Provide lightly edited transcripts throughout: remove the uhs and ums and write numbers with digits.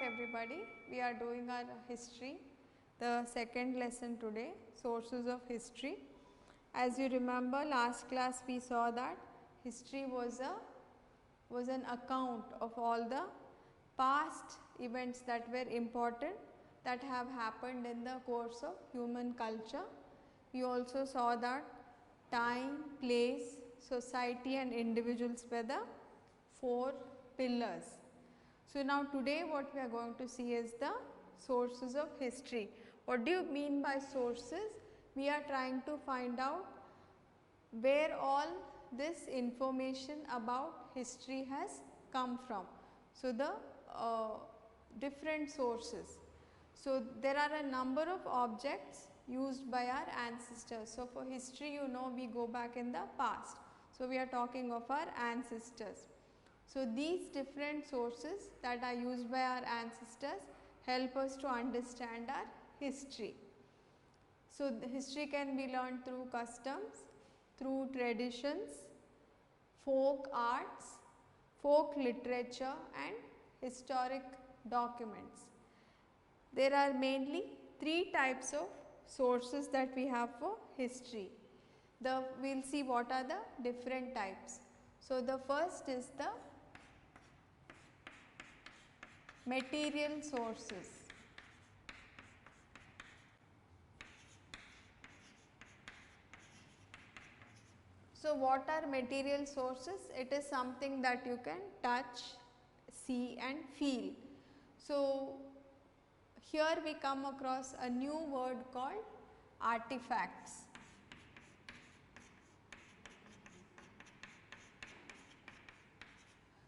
everybody. We are doing our history, the second lesson today, sources of history. As you remember, last class we saw that history was an account of all the past events that were important that have happened in the course of human culture. We also saw that time, place, society and individuals were the four pillars. So, now today what we are going to see is the sources of history. What do you mean by sources? We are trying to find out where all this information about history has come from. So, the different sources. So, there are a number of objects used by our ancestors. So, for history you know we go back in the past. So, we are talking of our ancestors. So, these different sources that are used by our ancestors help us to understand our history. So, the history can be learned through customs, through traditions, folk arts, folk literature and historic documents. There are mainly three types of sources that we have for history. We will see what are the different types. So, the first is the material sources. So, what are material sources? It is something that you can touch, see and feel. So, here we come across a new word called artifacts.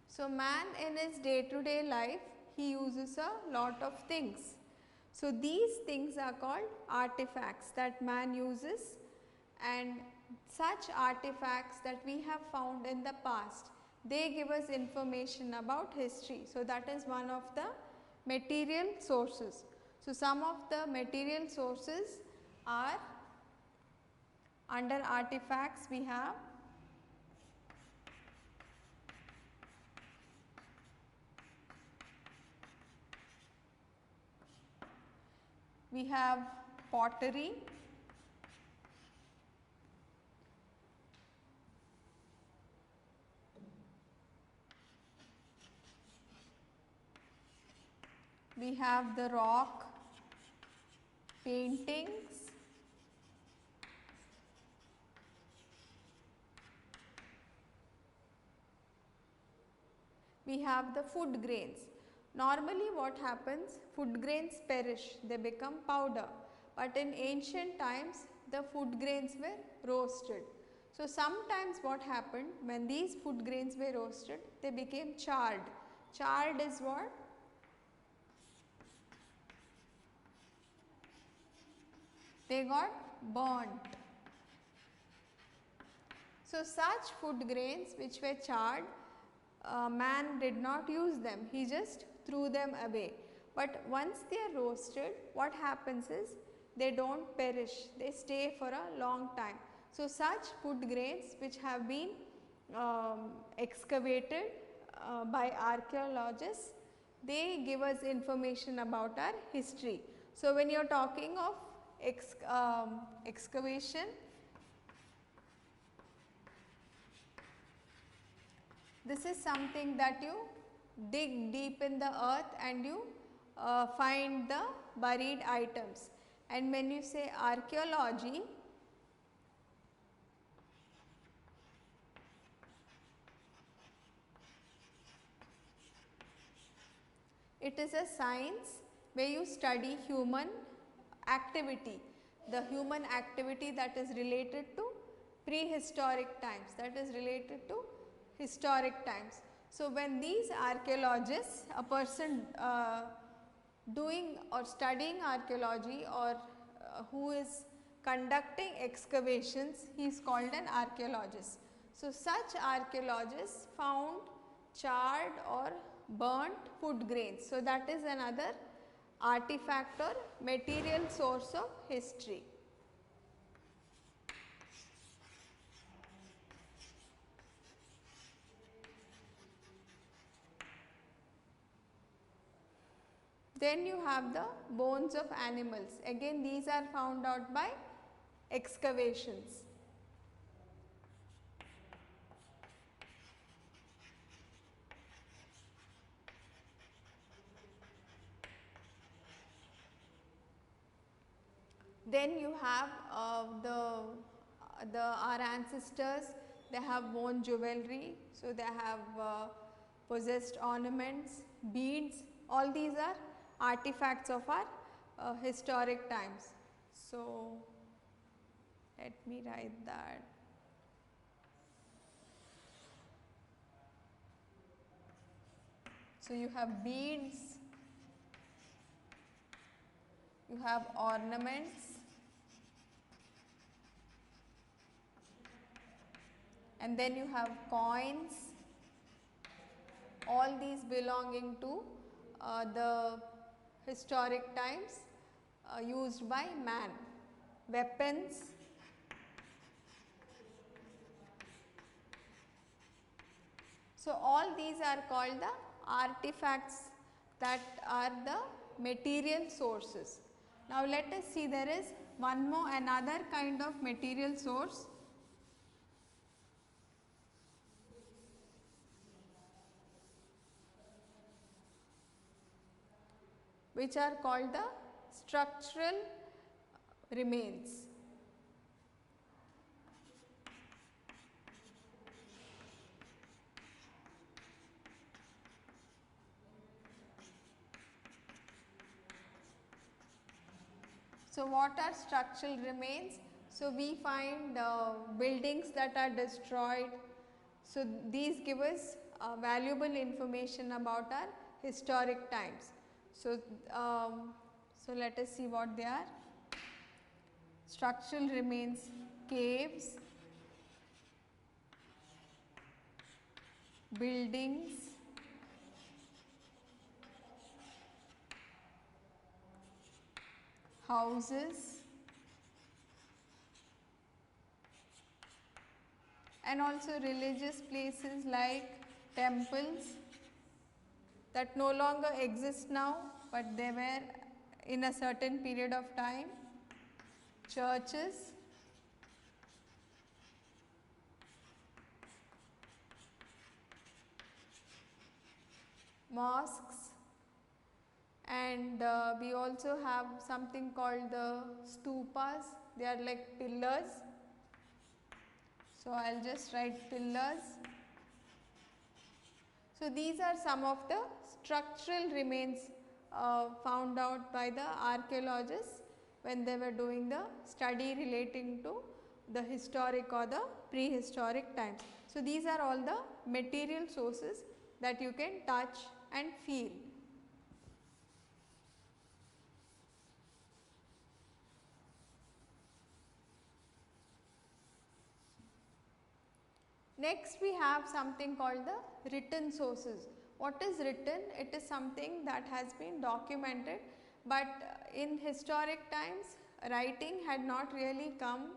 So, man in his day to day life he uses a lot of things. So, these things are called artifacts that man uses, and such artifacts that we have found in the past, they give us information about history. So, that is one of the material sources. So, some of the material sources are under artifacts we have pottery, we have the rock paintings, we have the food grains. Normally what happens, food grains perish, they become powder, but in ancient times the food grains were roasted. So, sometimes what happened, when these food grains were roasted, they became charred. Charred is what? They got burnt. So, such food grains which were charred, man did not use them, he just threw them away. But once they are roasted, what happens is they do not perish, they stay for a long time. So, such food grains which have been excavated by archaeologists, they give us information about our history. So, when you are talking of excavation, this is something that you dig deep in the earth and you find the buried items. And when you say archaeology, it is a science where you study human activity, the human activity that is related to prehistoric times, that is related to historic times. So, when these archaeologists, a person doing or studying archaeology or who is conducting excavations, he is called an archaeologist. So, such archaeologists found charred or burnt food grains. So, that is another artifact or material source of history. Then you have the bones of animals. Again, these are found out by excavations. Then you have our ancestors, they have worn jewelry, so they have possessed ornaments, beads, all these are artifacts of our historic times. So, let me write that. So, you have beads, you have ornaments, and then you have coins, all these belonging to the historic times used by man. Weapons, so all these are called the artifacts that are the material sources. Now let us see, there is one more another kind of material source, which are called the structural remains. So, what are structural remains? So, we find buildings that are destroyed. So, these give us valuable information about our historic times. So, let us see what they are. Structural remains: caves, buildings, houses, and also religious places like temples that no longer exist now, but they were in a certain period of time, churches, mosques, and we also have something called the stupas. They are like pillars. So, I will just write pillars. So, these are some of the structural remains found out by the archaeologists when they were doing the study relating to the historic or the prehistoric times. So, these are all the material sources that you can touch and feel. Next, we have something called the written sources. What is written? It is something that has been documented, but in historic times writing had not really come.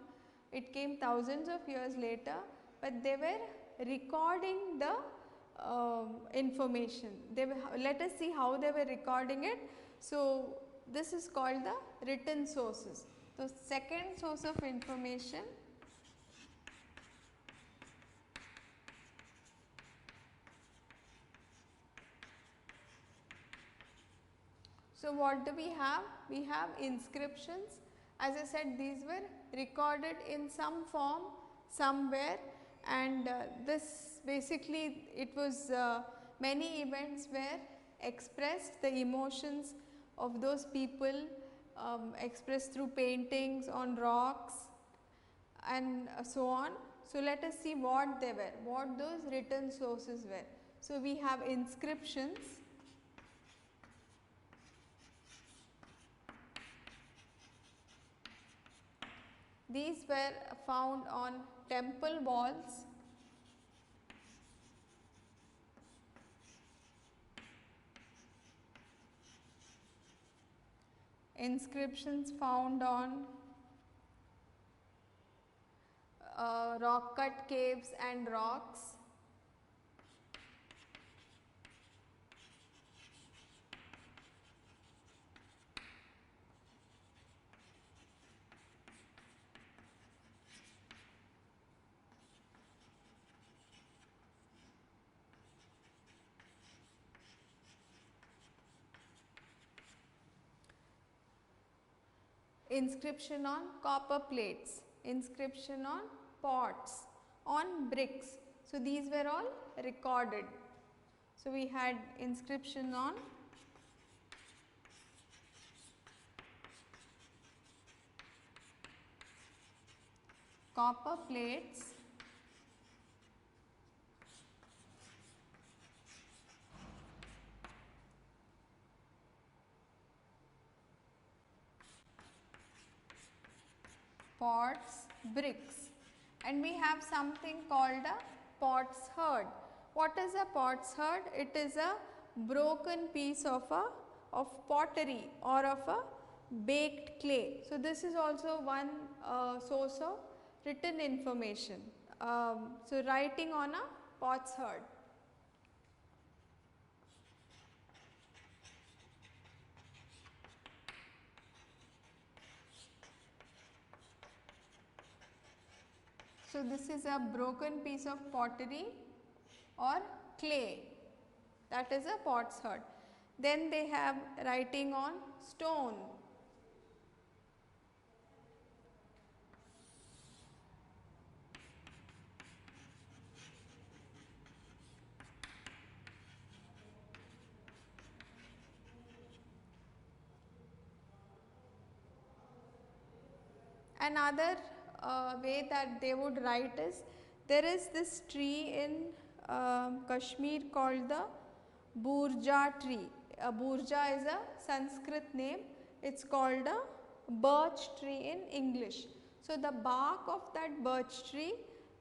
It came thousands of years later, but they were recording the information. Let us see how they were recording it. So, this is called the written sources. The second source of information So, what do we have? We have inscriptions. As I said, these were recorded in some form somewhere, and this basically it was many events were expressed, the emotions of those people expressed through paintings on rocks and so on. So, let us see what they were, what those written sources were. So, we have inscriptions. These were found on temple walls, inscriptions found on rock cut caves and rocks, inscription on copper plates, inscription on pots, on bricks. So, these were all recorded. So, we had inscription on copper plates, pots, bricks, and we have something called a potsherd. What is a potsherd? It is a broken piece of pottery or of a baked clay. So, this is also one source of written information. So, writing on a potsherd. So, this is a broken piece of pottery or clay, that is a potsherd. Then they have writing on stone. Another way that they would write is, there is this tree in Kashmir called the Burja tree. Burja is a Sanskrit name, it is called a birch tree in English. So, the bark of that birch tree,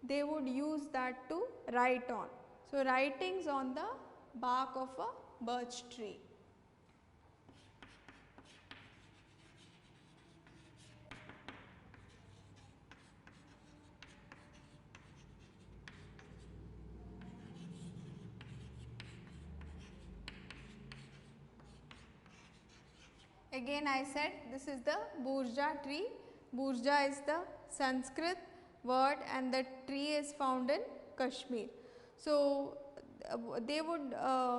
they would use that to write on. So, writings on the bark of a birch tree. Again I said this is the Burja tree. Burja is the Sanskrit word and the tree is found in Kashmir. So, they would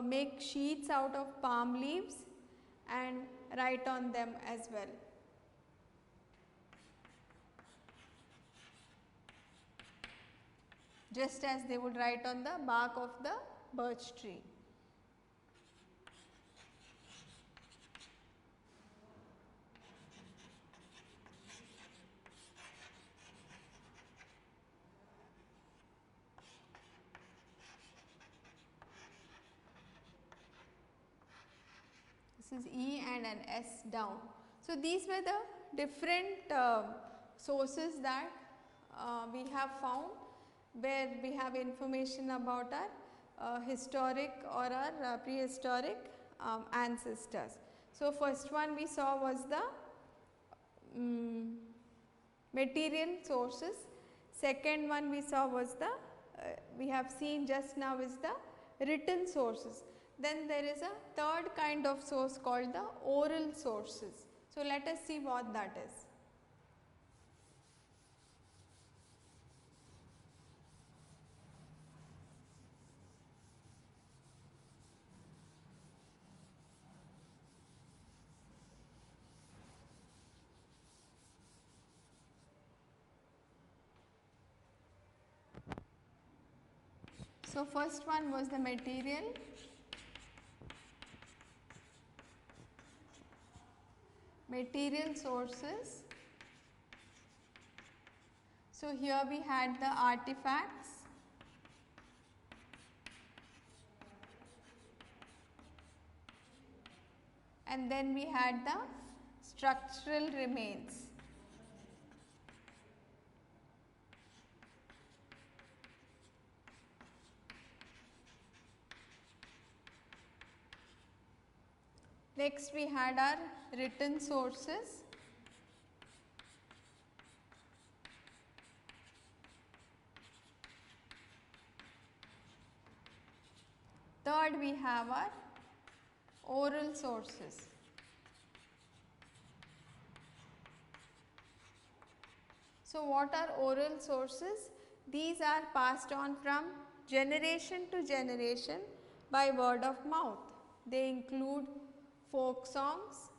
make sheets out of palm leaves and write on them as well. Just as they would write on the bark of the birch tree. This is E and an S down. So, these were the different sources that we have found where we have information about our historic or our prehistoric ancestors. So, first one we saw was the material sources, second one we saw was the we have seen just now is the written sources. Then there is a third kind of source called the oral sources. So, let us see what that is. So, first one was the material, sources. So, here we had the artifacts, and then we had the structural remains. Next we had our written sources. Third we have our oral sources. So, what are oral sources? These are passed on from generation to generation by word of mouth. They include folk songs,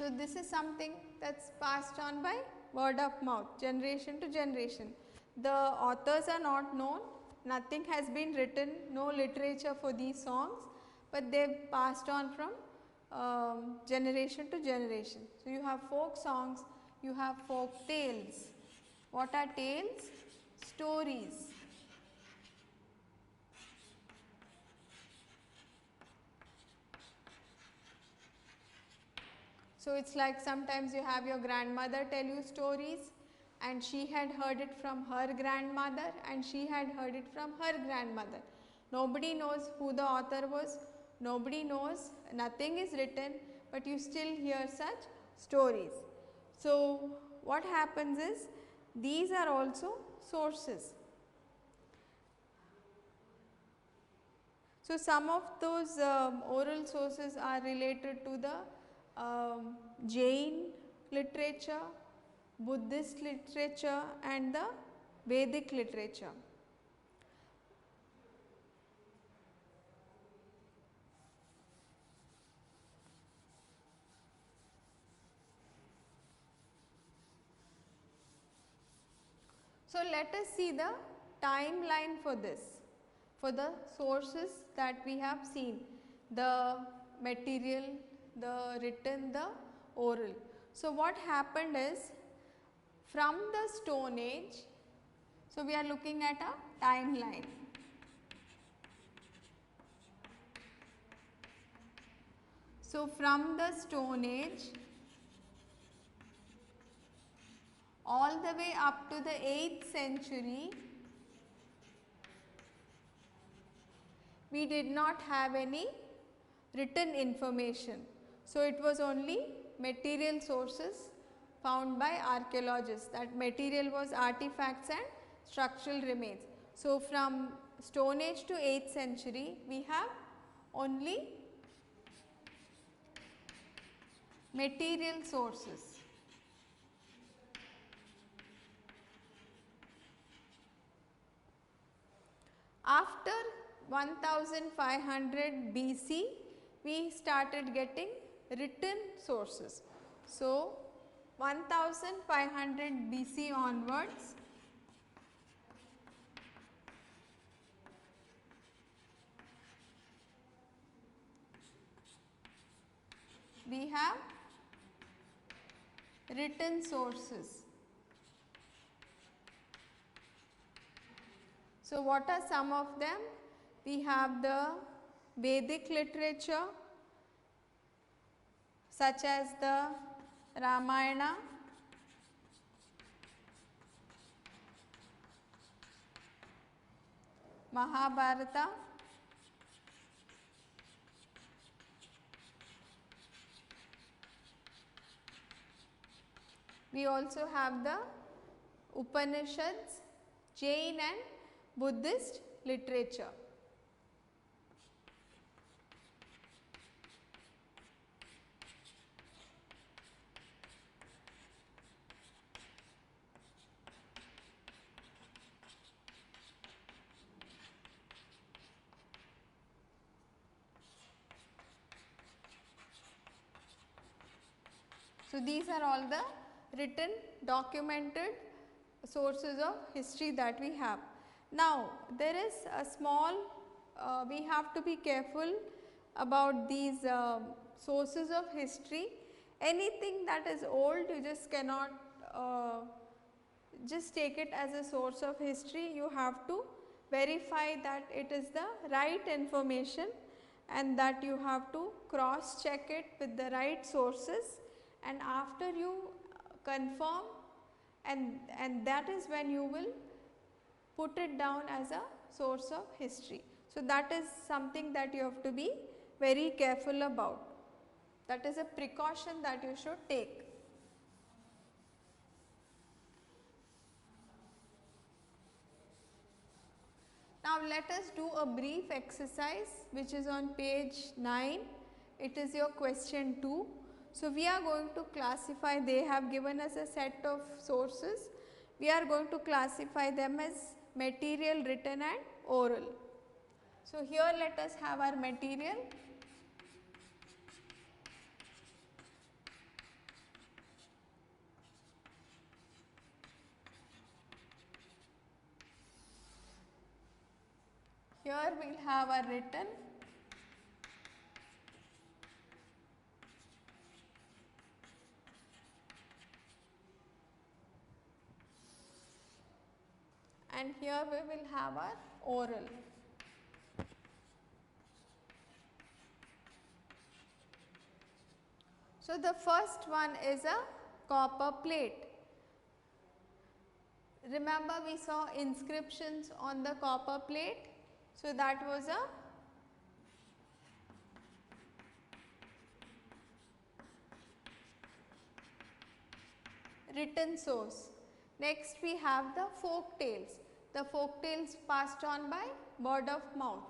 So, this is something that is passed on by word of mouth, generation to generation. The authors are not known, nothing has been written, no literature for these songs, but they have passed on from generation to generation. So, you have folk songs, you have folk tales. What are tales? Stories. So, it is like sometimes you have your grandmother tell you stories and she had heard it from her grandmother and she had heard it from her grandmother. Nobody knows who the author was, nobody knows, nothing is written, but you still hear such stories. So, what happens is these are also sources. So, some of those oral sources are related to the Jain literature, Buddhist literature and the Vedic literature. So, let us see the timeline for this, for the sources that we have seen, the material, the written, the oral. So, what happened is from the Stone Age, so we are looking at a timeline. So, from the Stone Age all the way up to the 8th century, we did not have any written information. So, it was only material sources found by archaeologists, that material was artifacts and structural remains. So, from Stone Age to 8th century, we have only material sources. After 1500 BC, we started getting written sources. So, 1500 BC onwards, we have written sources. So, what are some of them? We have the Vedic literature such as the Ramayana, Mahabharata, we also have the Upanishads, Jain and Buddhist literature. So, these are all the written documented sources of history that we have. Now, there is a small, we have to be careful about these sources of history. Anything that is old, you just cannot just take it as a source of history. You have to verify that it is the right information and that you have to cross check it with the right sources, and after you confirm, and that is when you will put it down as a source of history. So, that is something that you have to be very careful about. That is a precaution that you should take. Now, let us do a brief exercise which is on page 9. It is your question 2. So, we are going to classify, they have given us a set of sources. We are going to classify them as material, written and oral. So, here let us have our material. here we will have a written, and here we will have our oral. So, the first one is a copper plate. Remember we saw inscriptions on the copper plate. So, that was a written source. Next we have the folk tales. The folk tales passed on by word of mouth.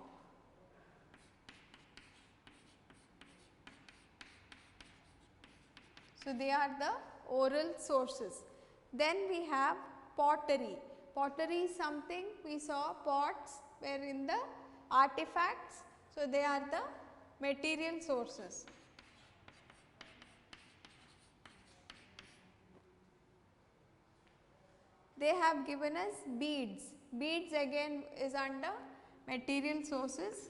So, they are the oral sources. Then we have pottery. Pottery is something we saw, pots were in the artifacts. So, they are the material sources. They have given us beads. Beads again is under material sources.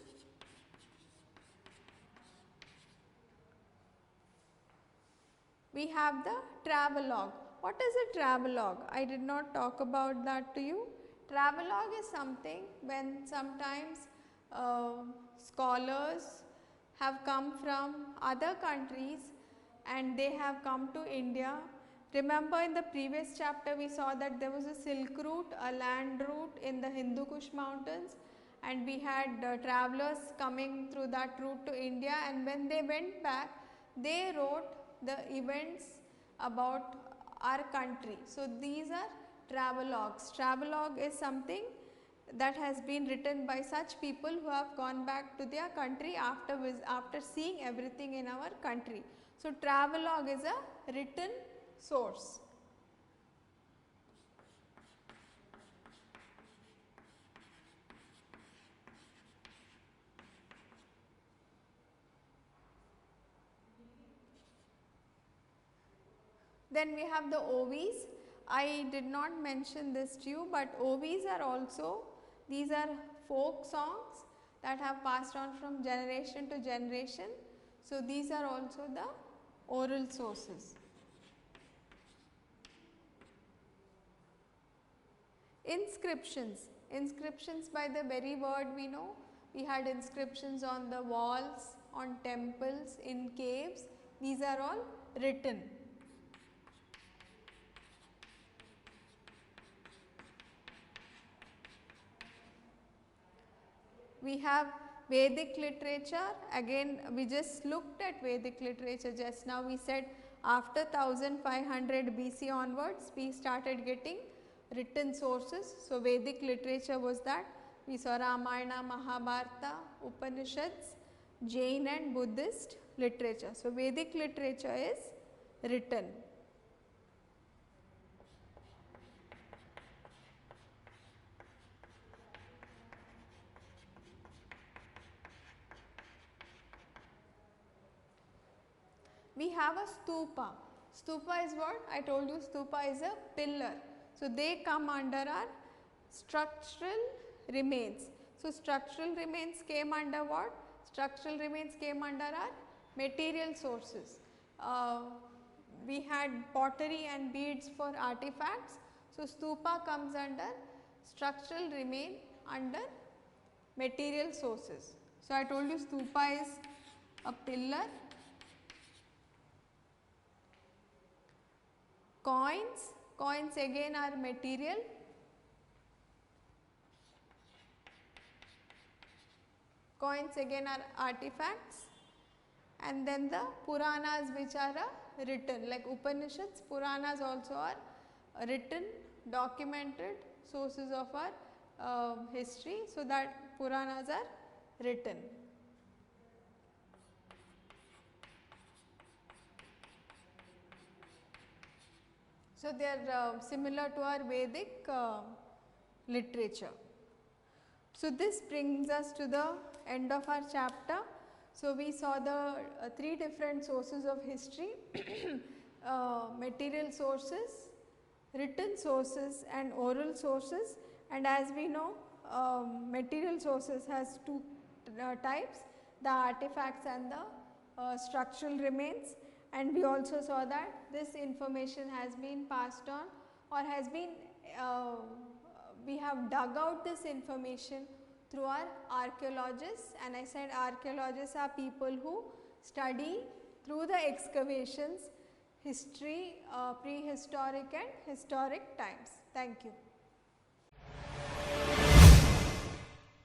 We have the travelogue. What is a travelogue? I did not talk about that to you. Travelogue is something when sometimes scholars have come from other countries and they have come to India. Remember in the previous chapter we saw that there was a silk route, a land route in the Hindu Kush mountains, and we had travelers coming through that route to India, and when they went back they wrote the events about our country. So, these are travelogues. Travelogue is something that has been written by such people who have gone back to their country after seeing everything in our country. So, travelogue is a written source. Then we have the OVs. I did not mention this to you, but OVs are also, these are folk songs that have passed on from generation to generation. So, these are also the oral sources. Inscriptions. Inscriptions by the very word we know. We had inscriptions on the walls, on temples, in caves. These are all written. We have Vedic literature. Again we just looked at Vedic literature just now. We said after 1500 BC onwards we started getting written sources. So, Vedic literature was that. We saw Ramayana, Mahabharata, Upanishads, Jain and Buddhist literature. So, Vedic literature is written. We have a stupa. Stupa is what? I told you stupa is a pillar. So, they come under our structural remains. So, structural remains came under what? Structural remains came under our material sources. We had pottery and beads for artifacts. So, stupa comes under structural remain under material sources. So, I told you stupa is a pillar. Coins, coins again are material. Coins again are artifacts, and then the Puranas which are written, like Upanishads. Puranas also are written, documented sources of our history. So, that Puranas are written. So, they are similar to our Vedic literature. So, this brings us to the end of our chapter. So, we saw the three different sources of history, material sources, written sources and oral sources, and as we know material sources has two types, the artifacts and the structural remains, and we also saw that this information has been passed on or has been we have dug out this information through our archaeologists, and I said archaeologists are people who study through the excavations history, prehistoric and historic times. Thank you.